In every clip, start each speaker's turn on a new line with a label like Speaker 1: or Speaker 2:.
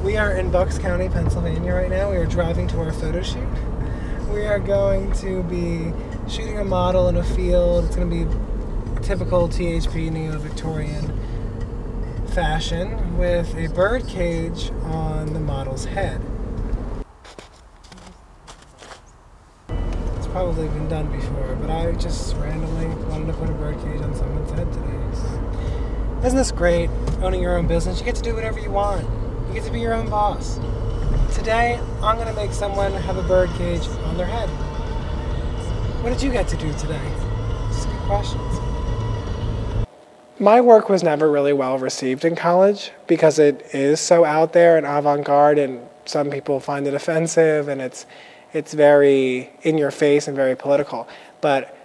Speaker 1: We are in Bucks County, Pennsylvania right now. We are driving to our photo shoot. We are going to be shooting a model in a field. It's going to be typical THP neo-Victorian fashion with a bird cage on the model's head. It's probably been done before, but I just randomly wanted to put a bird cage on someone's head today. So. Isn't this great? Owning your own business. You get to do whatever you want. You get to be your own boss. Today, I'm going to make someone have a bird cage on their head. What did you get to do today? Just good questions. My work was never really well received in college because it is so out there and avant-garde, and some people find it offensive, and it's very in your face and very political. But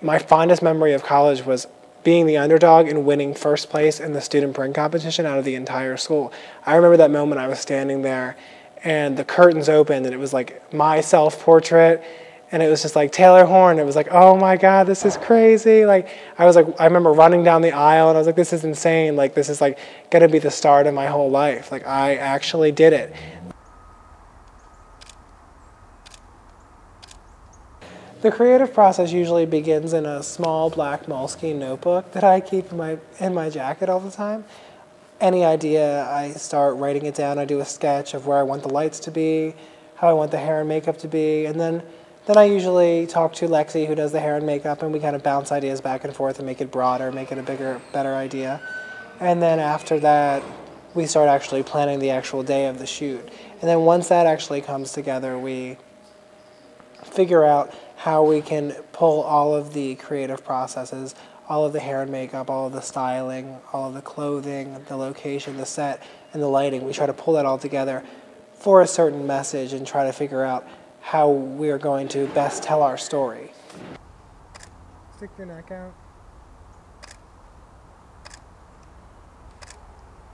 Speaker 1: my fondest memory of college was being the underdog and winning first place in the student print competition out of the entire school. I remember that moment. I was standing there and the curtains opened and it was like my self-portrait, and it was just like Taylor Horne. It was like, oh my God, this is crazy. Like I remember running down the aisle and I was like, this is insane. Like this is like gonna be the start of my whole life. Like I actually did it. The creative process usually begins in a small black Moleskine notebook that I keep in my jacket all the time. Any idea, I start writing it down. I do a sketch of where I want the lights to be, how I want the hair and makeup to be, and then I usually talk to Lexi, who does the hair and makeup, and we kind of bounce ideas back and forth and make it broader, make it a bigger, better idea. And then after that, we start actually planning the actual day of the shoot. And then once that actually comes together, we figure out how we can pull all of the creative processes, all of the hair and makeup, all of the styling, all of the clothing, the location, the set, and the lighting. We try to pull that all together for a certain message and try to figure out how we are going to best tell our story. Stick your neck out.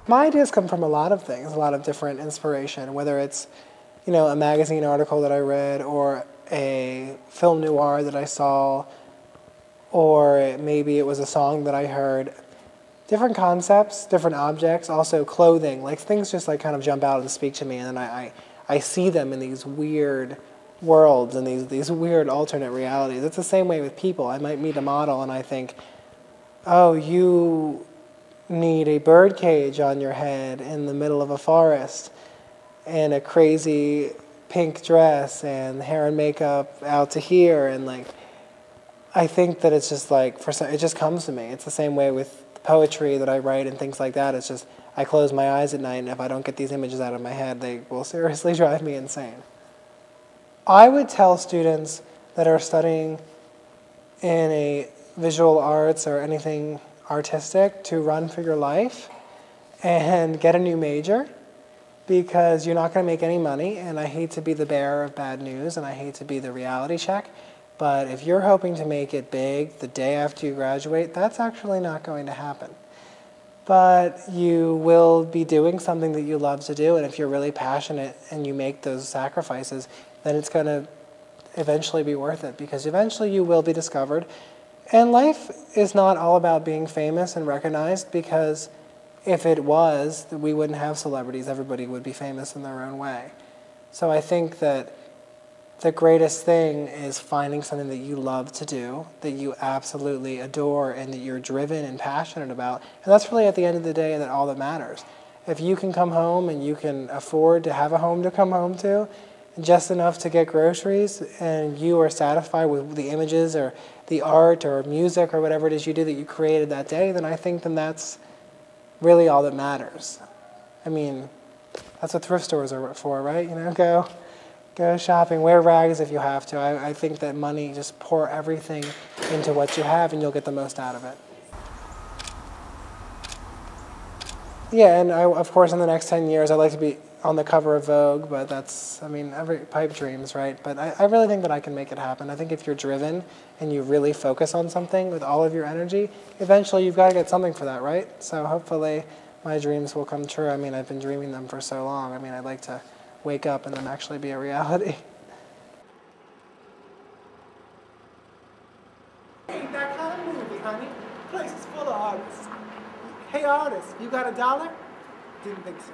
Speaker 1: My ideas come from a lot of things, a lot of different inspiration, whether it's, a magazine article that I read, or a film noir that I saw, or maybe it was a song that I heard. Different concepts, different objects, also clothing, like things just like kind of jump out and speak to me, and then I see them in these weird worlds and these weird alternate realities. It's the same way with people. I might meet a model and I think, oh, you need a bird cage on your head in the middle of a forest and a crazy pink dress and hair and makeup out to here, and like I think that it's just like it just comes to me. It's the same way with poetry that I write and things like that. It's just I close my eyes at night, and if I don't get these images out of my head, they will seriously drive me insane. I would tell students that are studying in a visual arts or anything artistic to run for your life and get a new major, because you're not going to make any money, and I hate to be the bearer of bad news, and I hate to be the reality check, but if you're hoping to make it big the day after you graduate, that's actually not going to happen. But you will be doing something that you love to do, and if you're really passionate and you make those sacrifices, then it's going to eventually be worth it, because eventually you will be discovered. And life is not all about being famous and recognized, because if it was, we wouldn't have celebrities. Everybody would be famous in their own way. So I think that the greatest thing is finding something that you love to do, that you absolutely adore, and that you're driven and passionate about. And that's really, at the end of the day, all that matters. If you can come home and you can afford to have a home to come home to, just enough to get groceries, and you are satisfied with the images or the art or music or whatever it is you do that you created that day, then I think that's really all that matters. I mean, that's what thrift stores are for, right? Go shopping, wear rags if you have to. I think that money, just pour everything into what you have and you'll get the most out of it. Yeah, and of course in the next 10 years I'd like to be on the cover of Vogue, but that's, every pipe dreams, right? But I really think that I can make it happen. I think if you're driven and you really focus on something with all of your energy, eventually you've got to get something for that, right? So hopefully my dreams will come true. I've been dreaming them for so long. I'd like to wake up and them actually be a reality. Ain't that kind of movie, honey? Place is full of artists. Hey artists, you got $1? Didn't think so.